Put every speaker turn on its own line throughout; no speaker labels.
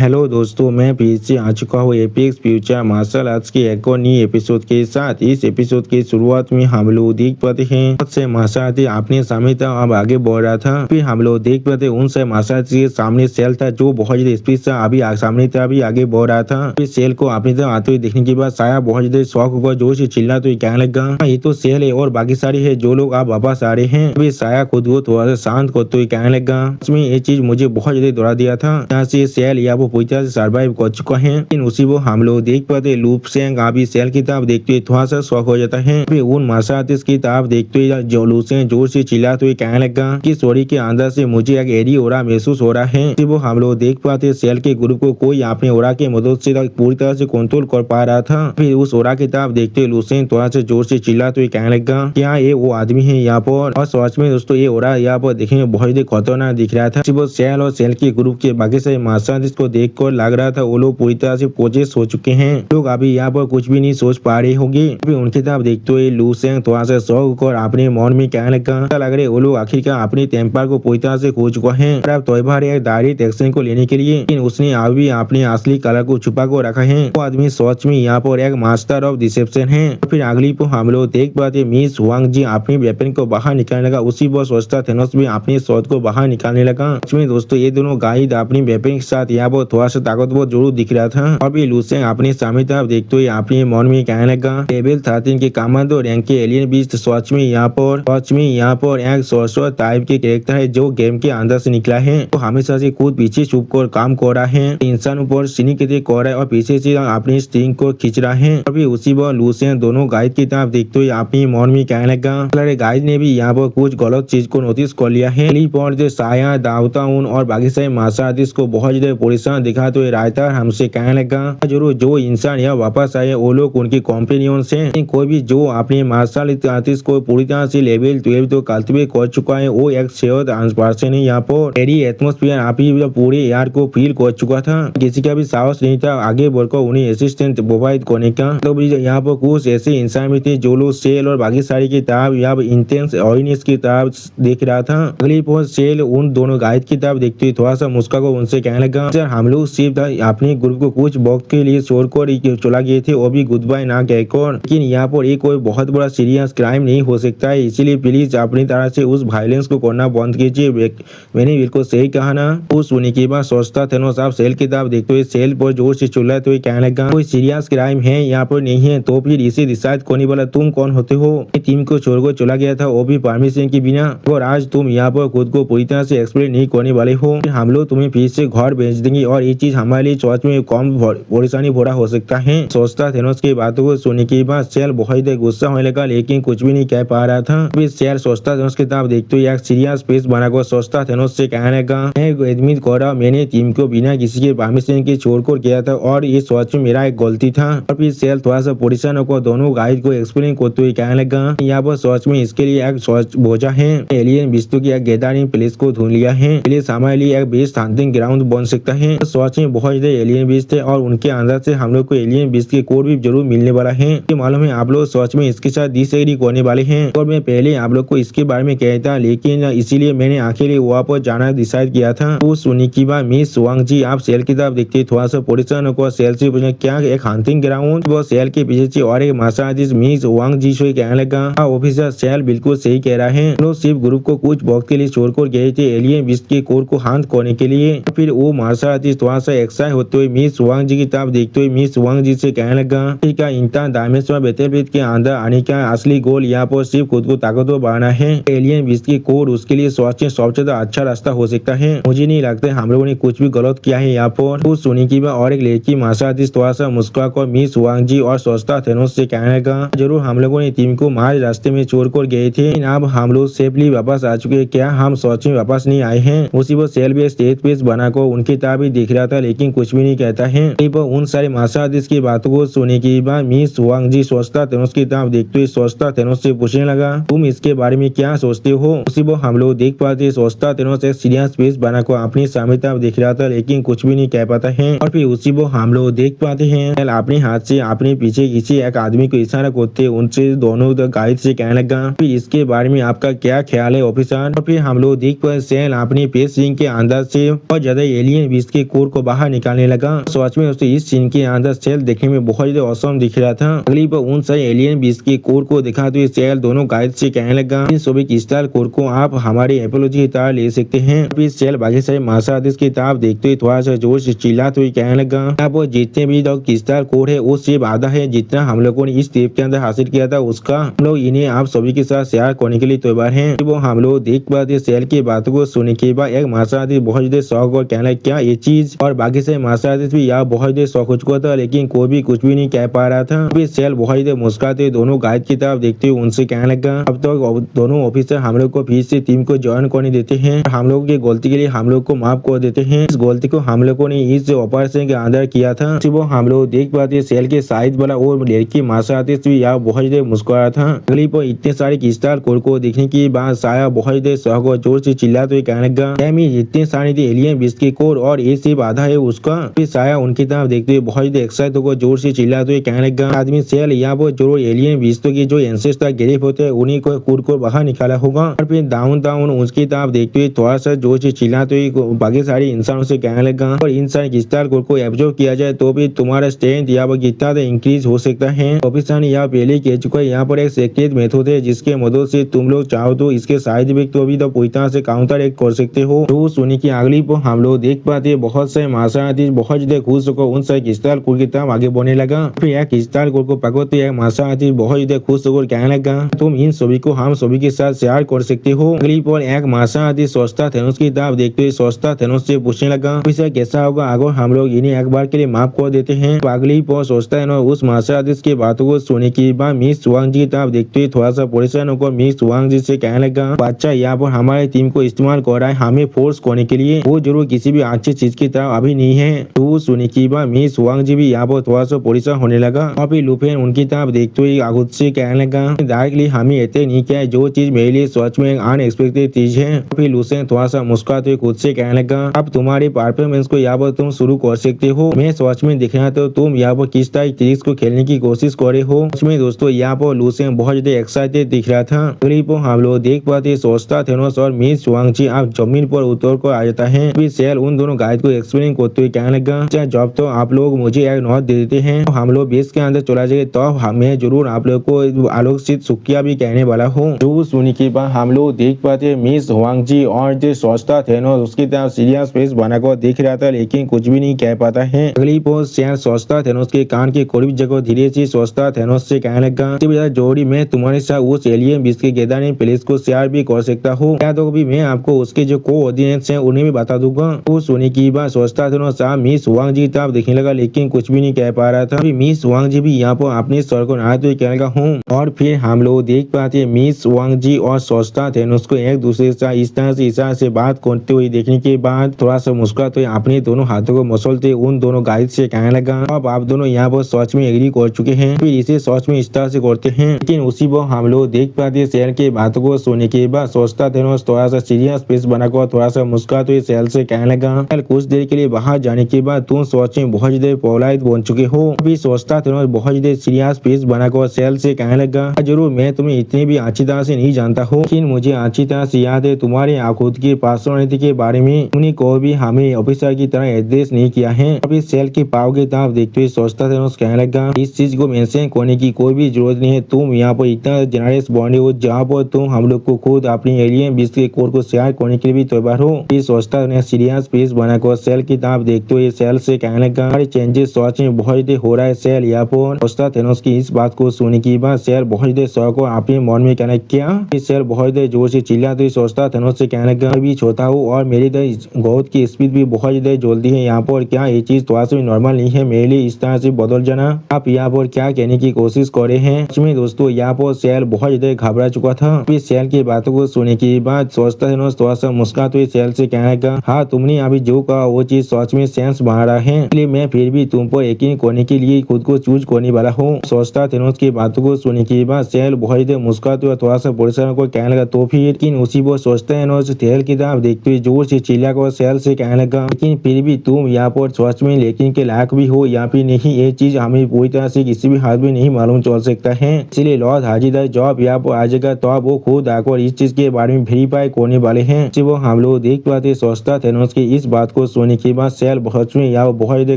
Hello दोस्तों, मैं फिर से आ चुका हूँ एपेक्स फ्यूचर मार्शल आर्ट्स के एक और नई एपिसोड के साथ। इस एपिसोड की शुरुआत में हम लोग देख पाते हैं बहुत से मार्शल आर्टी अपने सामने था, अब आगे बढ़ रहा था। फिर हम लोग देख पाते उन से मार्शल आर्ट के सामने सेल था जो बहुत ज्यादा स्पीड से अभी सामने था, अभी आगे बढ़ रहा था। फिर सेल को अपनी तरफ आते हुए देखने के बाद साया बहुत ज्यादा शौक होगा, जोर से चिल्ला तो कहने लगा ये तो सेल है और बाकी सारे है जो लोग आप वापस आ रहे हैं। फिर साया खुद को थोड़ा सा शांत करते हुए कहने लगा इसमें ये चीज मुझे बहुत ज्यादा दौड़ा दिया था, यहाँ से सेल या वो पूरी तरह से सर्वाइव कर चुका है। लेकिन उसी वो हम लोग देख पाते लूप सेंग अभी सेल की तरफ देखते हुए थोड़ा सा शौक हो जाता है। फिर उन मार्शल आर्टिस्ट की तरफ देखते हुए जो लूसेंग जोर से चिल्लाते हुए कहने लगा कि सॉरी के अंदर से मुझे एक एरी ओरा महसूस हो रहा है। फिर वो हम लोग देख पाते सेल के ग्रुप को कोई अपने ओरा की मदद से पूरी तरह से कंट्रोल कर पा रहा था। फिर उस ओरा की तरफ देखते हुए लूसेंग थोड़ा सा जोर से चिल्लाते हुए कहने लगा क्या ये वो आदमी है यहाँ पर। और सच में दोस्तों ये ओरा यहाँ पर देखने में बहुत ही खतरनाक दिख रहा था। वो सेल और सेल के ग्रुप के बाकी सारे मार्शल आर्टिस्ट को देख कर लग रहा था वो लोग पूरी तरह से पोजेस हो चुके हैं, लोग अभी यहाँ पर कुछ भी नहीं सोच पा रहे होंगे। अभी उनकी तरफ देखते हुए लूसेंग थोड़ा सा शौक और अपने मन में कहने लगा लग रहा है वो लोग आखिरकार अपने टेम्पर को पूरी तरह से खो चुका है। अब तोयबार एक डायरेक्ट एक्शन को लेने के लिए, लेकिन उसने अभी अपने असली कलर को छुपा कर रखा है। वो आदमी सच में यहाँ पर एक मास्टर ऑफ डिसेप्शन है। फिर अगली को हम लोग देख पाते मिस हुआंग जी अपनी वेपन को बाहर निकालने लगा, उसी पर सोचता थेनोस भी अपने शॉट को बाहर निकालने लगा। इसमें दोस्तों ये दोनों गाइड अपनी वेपन के साथ यहाँ पर थोड़ा सा ताकतवर जरूर दिख रहा था। और भी लूसेंग अपने सामने तरफ देखते हुए अपने मन में कहने लगा लेवल 13 के कमांडो रैंक के एलियन बीस्ट सच में यहाँ पर एक सोर्सर टाइप के कैरेक्टर है जो गेम के अंदर से निकला है। तो हमेशा से खुद पीछे छुप कर काम कर रहा है, इंसान ऊपर सीनी के कर रहा है और पीछे से अपनी स्ट्रिंग को खींच रहा है। और भी उसी पर लूसेंग दोनों गाइड की तरफ देखते हुए अपने मन में कहने लगा गाइड ने भी यहाँ पर कुछ गलत चीज को नोटिस कर लिया है। साया दाउताउन और बाकी सारे मार्शल आर्टिस्ट को बहुत ज्यादा परेशान दिखाते हुए रायता हमसे कहने लगा जरूर जो इंसान यहाँ वापस आए वो लोग उनके कॉम्पेनियन से कोई भी जो अपने मार्शल आर्टिस्ट को पूरी तरह से लेवल 12 तो कल्टिवेट कर चुका है वो एक सेहत पर्सन है। यहाँ पर एरी एटमोस्फियर आप ही पूरे एयर को फील कर चुका था, किसी का भी साहस नहीं था आगे बढ़कर उन्हें असिस्टेंट प्रोवाइड करने का। तो यहाँ पर कुछ ऐसे इंसान भी थे जो लोग सेल और बाकी सारी की तरफ यहाँ इंटेंस ऑयनेस की तरफ देख रहा था। अगली पर सेल उन दोनों गाइड की तरफ देखते हुए थोड़ा सा मुस्का को उनसे कहने लगा सर हम लोग सिर्फ अपने ग्रुप को कुछ वक्त के लिए छोड़कर चला गए थे, वो भी गुड बाय ना कहकर। लेकिन यहाँ पर ये कोई बहुत बड़ा सीरियस क्राइम नहीं हो सकता है, इसीलिए प्लीज अपनी तरह से उस वायलेंस को करना बंद कीजिए। मैंने बिल्कुल सही कहा ना। उस सुनने के बाद सोचता थेनोस आप सेल की तरफ देखते हुए सेल पर जोर से चिल्लाते हुए कहने लगा कोई सीरियस क्राइम है यहाँ पर नहीं है तो फिर इसे डिसाइड करने वाला तुम कौन होते हो। टीम को छोड़कर चला गया था वो भी परमिशन के बिना, और आज तुम यहाँ पर खुद को पूरी तरह से एक्सप्लेन नहीं करने वाले हो। हम लोग तुम्हें फिर से घर भेज देंगे और ये चीज हमारे लिए चौथ में कम परेशानी भरा हो सकता है। सोचता थेनोस की बातों को सुनने के बाद सेल बहुत गुस्सा होने लगा लेकिन कुछ भी नहीं कह पा रहा था। फिर सेल सोचता थेनोस की तरफ देखते हुए एक सीरियस फेस बनाकर सोचता थेनोस से कहने लगा मैं एडमिट कर रहा मैंने टीम को बिना किसी के परमिशन के छोड़कर किया था और ये सोच में मेरा एक गलती था। और फिर सेल थोड़ा सा परेशान होकर दोनों गाइड को एक्सप्लेन करते हुए कहने लगा यहाँ पर सोच में इसके लिए एक सोच बोझा है, एलियन विस्तु की एक गैदरिंग प्लेस को ढूंढ लिया है, प्लेस हमारे लिए एक बेस्ट हंटिंग ग्राउंड बन सकता है। सोच में बहुत ज्यादा एलियन बीस्ट है और उनके अंदर से हम लोग को एलियन बीस्ट के कोड भी जरूर मिलने वाला है। ये मालूम है आप लोग सोच में इसके साथ डिसएग्री करने वाले हैं और मैं पहले आप लोग को इसके बारे में कहता लेकिन इसीलिए मैंने आखिर वहाँ पर जाना डिसाइड किया था। तो सुनने की बात मिस हुआंग जी आप सेल की तरफ देखते थोड़ा सा परेशान होकर सेल से पूछा क्या एक हंटिंग ग्राउंड। वो सेल के पीछे से और एक मार्शल आर्टिस्ट मिस हुआंग जी से कहने लगा ऑफिसर सेल बिल्कुल सही कह रहा है, लोग सिर्फ ग्रुप को कुछ वक्त के लिए छोड़कर गए थे एलियन बीस्ट के कोड को हंट करने के लिए। फिर वो मार्शल आर्टिस्ट थोड़ा सा एक्साइट होते हुए मिस हुआंग जी की तरफ देखते हुए मिस हुआंग जी से कहने लगा ठीक है इंटा डायमेंशनल बैटलफील्ड के अंदर आने का असली गोल यहाँ पर सिर्फ खुद को ताकतवर बनाना है, एलियन बीस्ट के कोड उसके लिए सोचने सबसे ज्यादा अच्छा रास्ता हो सकता है। मुझे नहीं लगता हम लोगों ने कुछ भी गलत किया है यहाँ पर। तो सुनी की बात और एक लड़की मार्शल आर्टिस्ट थोड़ा सा मुस्कुराकर मिस हुआंग जी और सोचता थेनोस से कहने लगा जरूर हम लोगों ने टीम को मार्च रास्ते में छोड़कर गए थे, अब हम लोग सेफली वापस आ चुके हैं, क्या हम सोच में वापस नहीं आए हैं। उसी वो सेल भी स्टेज पेज बनाकर उनकी तरफ ही दिख रहा था लेकिन कुछ भी नहीं कहता है। उन सारे मार्शल आर्टिस्ट की बातों को सुनने के बाद मिस हुआंग जी सोचता थेनोस की तरफ देखते हुए सोचता थेनोस से पूछने लगा तुम इसके बारे में क्या सोचते हो। उसी वो हम लोग देख पाते सोचता थेनोस एक सीरियस फेस बनाकर अपनी सामने तरफ दिख रहा था लेकिन कुछ भी नहीं कह पाता है। और फिर उसी वो हम लोग देख पाते हैं अपने हाथ से अपने पीछे किसी एक आदमी को इशारा करते उनसे दोनों गाइड से कहने लगा फिर इसके बारे में आपका क्या ख्याल है ऑफिसर। और फिर हम लोग देख पाते सेल अपने पेस रिंग के अंदर से और ज्यादा एलियन बीस्ट के कोर को बाहर निकालने लगा। सच में उसे इस सीन के अंदर सेल देखने में बहुत ही औसम दिख रहा था। अगली पर उन सारे एलियन बीस्ट के कोर को दिखाते हुए सेल दोनों गाइड से कहने लगा, इन सभी क्रिस्टल कोर को आप हमारे एपोलॉजी की तरह ले सकते हैं। फिर सेल बाकी सारे मार्शल आर्टिस्ट की तरफ देखते हुए थोड़ा सा जोर से चिल्लाते हुए कहने लगा, आप जितने भी लोग क्रिस्टल कोर है वो सिर्फ आधा है जितना हम लोगों ने इस ट्रिप के अंदर हासिल किया था उसका। हम लोग इन्हें आप सभी के साथ शेयर करने के लिए तैयार हैं। वो हम लोग देख पाते सेल की बातों को सुनने के बाद एक मार्शल आर्टिस्ट बहुत ज्यादा शौक और कहना क्या ये चीज, और बाकी सारे मार्शल आर्टिस्ट भी यहाँ बहुत ज्यादा शौक हो चुका था लेकिन कोई भी कुछ भी नहीं कह पा रहा था। फिर सेल बहुत ज्यादा मुस्कुराते दोनों गाइड की तरफ देखते हुए उनसे कहने लगा, अब तो दोनों ऑफिसर हम लोग को फिर से टीम को ज्वाइन करने देते हैं। हम लोग की गलती के लिए हम लोग को माफ कर देते हैं। इस गलती को हम लोगों ने इस ऑपरेशन के अंदर किया था। वो हम लोग देख पाते सेल के साइड वाला और लड़की मार्शल आर्टिस्ट भी यहाँ बहुत ज्यादा मुस्कुरा था। अगली पर इतने सारे क्रिस्टल कोर को देखने की बाद साया बहुत ज्यादा शौक और जोर से चिल्लाते हुए कहने लगा, इतने सारे एलियन बीस्ट के कोर और ये सिर्फ आधा है उसका। फिर साया उनकी तरफ देखते हुए बहुत ज्यादा एक्साइट होकर जोर से चिल्लाते हुए कहने लगा, आदमी सेल यहाँ पर जो एलियन बीस्टों की जो एंसेस्टर गिरफ्त होते हैं उन्हीं को कोर को बाहर निकाला होगा। और फिर डाउन उसकी तरफ देखते हुए थोड़ा सा जोर से चिल्लाते हुए बाकी सारे इंसानों से कहने लगा, और इन सारे क्रिस्टल कोर को एब्जॉर्ब किया जाए तो भी तुम्हारा स्ट्रेंथ यहाँ पर कितना इंक्रीज हो सकता है। ऑफिसर ने यहाँ पहले कह चुका है यहाँ पर एक सीक्रेट मेथड है जिसके मदद से तुम लोग चाहो तो इसके साइड इफेक्ट को भी तो पूरी तरह से काउंटर एक कर सकते हो। तो सुनी की अगली पर हम लोग देख पाते हैं बहुत सारे मार्शल आर्टिस्ट बहुत ज्यादा खुश होकर उन सारे क्रिस्टल कोर की तरफ आगे बढ़ने लगा। फिर एक क्रिस्टल कोर को पकड़ते एक मार्शल आर्टिस्ट बहुत ज्यादा खुश होकर कहने लगा, तुम इन सभी को हम सभी के साथ शेयर कर सकते हो। अगली पर एक मार्शल आर्टिस्ट सोचता थेनोस की तरफ देखते हुए सोचता थेनोस से पूछने लगा, इसे कैसा होगा अगर हम लोग इन्हें एक बार के लिए माफ कर देते हैं। तो अगली पर सोचता है उस मार्शल आर्टिस्ट की बातों को सुनने के बाद मिस वांग जी की तरफ देखते हुए थोड़ा सा परेशान होकर मिस वांग जी से कहने लगा, बच्चा यहाँ पर हमारे टीम को इस्तेमाल कर रहा है हमें फोर्स करने के लिए, वो जरूर किसी भी अच्छी चीज की तरफ अभी नहीं है। तो सुनने के बाद मिस वांग जी भी यहाँ पर थोड़ा सा परेशान होने लगा। और फिर लुफेन उनकी तरफ देखते हुए आगुत से कहने लगा, डायरेक्टली हमें ऐसे नहीं किया जो चीज मेरे लिए सच में अनएक्सपेक्टेड चीज है। फिर लुसेन थोड़ा सा मुस्कुराते हुए खुद से कहने लगा, अब तुम्हारे परफॉर्मेंस को यहाँ पर तुम शुरू कर सकते हो। मैं सच में दिख रहा तो तुम यहाँ पर किस तरह ट्रिक्स को खेलने की कोशिश करे हो। उसमें दोस्तों यहाँ पर लुसेन बहुत ज्यादा एक्साइटेड दिख रहा था। अगली पर हम लोग देख पाते सोचता थेनोस और मिस वांग जी आप जमीन पर उतर कर आ जाता है। फिर सेल उन दोनों गाइड को एक्सप्लेन करते हुए कहने लगा, जब तो आप लोग मुझे एक नोट दे देते हैं तो हम लोग बेस के अंदर चला जाएंगे तो हमें जरूर आप लोग को आलोकित शुक्रिया भी कहने वाला हूँ। जो सुनने के बाद हम लोग देख पाते मिस वांग जी और जो सोचता थेनोस उसकी तरफ सीरियस फेस बनाकर देख रहा था लेकिन कुछ भी नहीं कह पाता है। अगली पर सेल सोचता थेनोस के कान के करीब जगह धीरे से सोचता थेनोस से कहने लगा, जोड़ी में तुम्हारे साथ उस एलियन बीस्ट के गैदरिंग प्लेस को शेयर भी कर सकता हूँ, या तो भी मैं आपको उसके जो कोऑर्डिनेट्स हैं उन्हें भी बता दूंगा। तो सुनने की बात सोचता थेनोस मिस वांग जी तरफ देखने लगा लेकिन कुछ भी नहीं कह पा रहा था। अभी मिस वांग जी भी यहाँ पर अपने सर को नहाते हुए कहने लगा हूँ। और फिर हम लोग देख पाते मिस वांग जी और सोचता थेनोस को एक दूसरे से इस तरह से इशारे से बात करते हुए देखने के बाद थोड़ा सा मुस्कुराते हुए अपने दोनों हाथों को मसलते उन दोनों गाइड से कहने लगा, अब आप दोनों यहाँ पर सच में एग्री कर चुके हैं, फिर इसे सच में इस तरह से करते हैं। लेकिन उसी पर हम लोग देख पाते सेल की बातों को सुनने के बाद सोचता थेनोस थोड़ा सा सीरियस फेस बनाकर थोड़ा सा मुस्कुराते हुए सेल से कहने लगा, कुछ देर के लिए बाहर जाने के बाद तुम सच में बहुत ज्यादा पोलाइट बन चुके हो। अभी सोचता थेनोस बहुत ज्यादा सीरियस फेस बनाकर सेल से कहने लगा, जरूर मैं तुम्हें इतनी भी अच्छी तरह से नहीं जानता हूँ लेकिन मुझे अच्छी तरह से याद है तुम्हारे खुद की पर्सनालिटी के बारे में, उन्हीं को भी हमें ऑफिसर की तरह एड्रेस नहीं किया है। अभी सेल के पाव की तरफ देखते हुए सोचता थेनोस कहने लगा, इस चीज को मेंशन करने की कोई भी जरूरत नहीं है, तुम यहाँ पर इतना जेनरस बॉन्ड हो जहाँ पर तुम हम लोग को खुद अपनी एलियन बीस्ट के कोर को शेयर करने के लिए भी तैयार हो। फिर सोचता ने सीरियस फेस बनाकर सेल की तरफ देखते हुए सेल से कहने लगा, हमारे चेंजेस सच में बहुत ज्यादा हो रहा है सेल। यहाँ पर सोचता थेनोस की इस बात को सुनने के बाद सेल बहुत ज्यादा शौक और अपने मन में कहना क्या, सेल बहुत ज्यादा जोर से चिल्लाते हुए सोचता थेनोस से कहने लगा, मैं भी छोटा हूँ और मेरी ग्रोथ की स्पीड भी बहुत ज्यादा जल्दी है यहाँ पर, क्या ये चीज थोड़ा सा नॉर्मल नहीं है मेरे लिए इस तरह से बदल जाना। आप यहाँ पर क्या कहने की कोशिश कर रहे हैं। इसमें दोस्तों यहाँ पर सेल बहुत ज्यादा घबरा चुका था। फिर सेल की बातों को सुनने के बाद सोचता थेनोस थोड़ा सा मुस्कुराते हुए सेल से कहने लगा, हाँ तुमने अभी जो कहा वो चीज सच में सेंस बना रहा है, इसलिए मैं फिर भी तुम पर यकीन करने के लिए खुद को चूज करने वाला हूँ। सोचता थेनोस की बातों को सुनने के बाद सेल बहुत ज्यादा मुस्कुराते हुए थोड़ा सा परेशान को कहने लगा, तो फिर लेकिन उसी पर सोचता थेनोस सेल की तरफ देखते हुए जोर से चिल्ला कर सेल से कहने लगा, लेकिन फिर भी तुम यहाँ पर सच में लेकिन के लायक भी हो या फिर नहीं, ये चीज हमें पूरी तरह से किसी भी हाथ में नहीं मालूम चल सकता है। इसलिए लॉर्ड हाजिर जॉब यहाँ पर आ जाएगा तो आप वो खुद आकर इस चीज के बारे में वेरीफाई करने वाले हैं। वो हम लोग देख पाते सोचता थेनोस की इस बात को सुनने के बाद शेर बहुत में यहाँ बहुत ही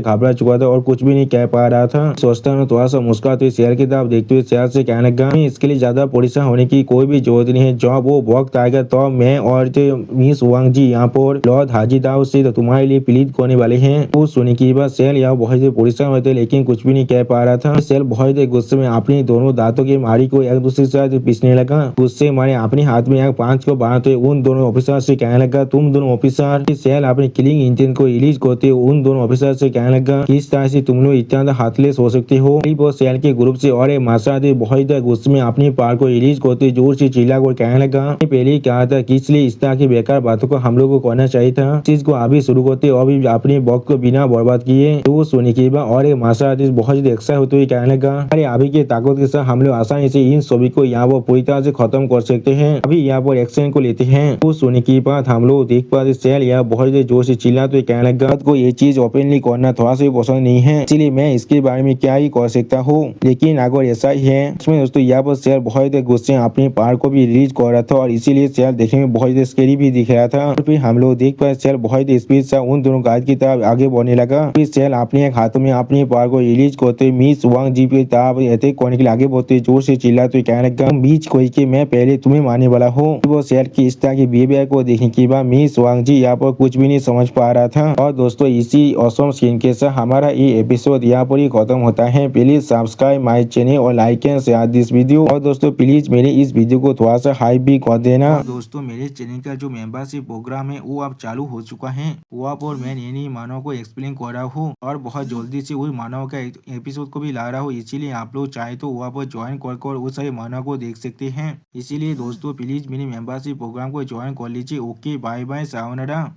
घबरा चुका था और कुछ भी नहीं कह पा रहा था। सोचता में थोड़ा सा मुस्कुराते शेर की तरफ देखते हुए शेर से कहने लगा, इसके लिए ज्यादा परेशान होने की कोई भी जरूरत नहीं है। जब वो वक्त आएगा तो मैं और मिस वांग जी यहाँ पर लॉर्ड हाजीदाव से तुम्हारे लिए प्लीज करने वाले हैं। वो सुनने के बाद शेर यहाँ बहुत ही परेशान हुए थे लेकिन कुछ भी नहीं कह पा रहा था। शेर बहुत ही गुस्से में अपनी दोनों दांतों की मारी को एक दूसरे से पीसने लगा। गुस्से मारे अपने हाथ में एक 5 को बांधते उन दोनों ऑफिसर से कहने लगा, तुम दोनों ऑफिसर। शेर अपने किलिंग इंजन को रिलीज करते उन दोनों ऑफिसर से कहने लगा, किस तरह से तुम लोग इतना हाथलेस हो सकते हो। वो शेर के ग्रुप से और माशादी बहुत गुस्से में अपनी पार को रिलीज करते जोर से चिल्ला कर कहने लगा, पहले ही कहा था कि इसलिए इस तरह की बेकार बातों को हम लोग को करना चाहिए था। चीज को अभी शुरू करते और भी अपने वक्त को बिना बर्बाद किए। तो वो सुनने के बाद और माशादी बहुत ही एक्साइट होते हुए कहने लगा, अरे अभी की ताकत के साथ हम लोग आसानी से इन सभी को यहाँ पर पूरी तरह से खत्म कर सकते हैं। अभी यहाँ पर एक्शन को लेते हैं। तो सुनने के बाद हम लोग देख पाते शेर यहाँ बहुत जोर से चिल्ला तो कहने लगा, को ये चीज ओपनली करना थोड़ा सा पसंद नहीं है, इसलिए मैं इसके बारे में क्या ही कर सकता हूँ। लेकिन अगर ऐसा ही है इसमें दोस्तों यहाँ पर शेर बहुत गुस्से अपनी पार को भी रिलीज कर रहा था और इसीलिए शेर देखने में बहुत स्केरी भी दिख रहा था। और फिर हम लोग देख पाए शेर बहुत स्पीड से उन दोनों गाइड की तरफ आगे बढ़ने लगा। फिर शेर अपने एक हाथों में अपनी पार को रिलीज करते मिस वांग जी की तरफ अटैक करने के लिए आगे बढ़ते जोर से चिल्लाते कहने लगा, बीच कोई के मैं पहले तुम्हें मारने वाला हूँ। वो शेर की इस तरह की बिहेवियर को देखने के बाद मिस वांग जी यहाँ पर कुछ भी नहीं समझ पा रहा था। और दोस्तों इसी ऑसम सीन के साथ हमारा ये एपिसोड यहाँ पर ही खत्म होता है। प्लीज सब्सक्राइब माय चैनल और like and share this video. और दोस्तों प्लीज मेरे इस वीडियो को थोड़ा सा हाइप भी कर देना। दोस्तों मेरे चैनल का जो मेंबरशिप प्रोग्राम है वो अब चालू हो चुका है। वहाँ पर मैं नई मानव को एक्सप्लेन कर रहा हूँ और बहुत जल्दी से वही मानव का एपिसोड को भी ला रहा हूँ। इसीलिए आप लोग चाहे तो वहाँ पर ज्वाइन कर उस सारे मानव को देख सकते हैं। इसीलिए दोस्तों प्लीज मेरे मेंबरशिप प्रोग्राम को ज्वाइन कर लीजिए। Okay bye bye sayonara.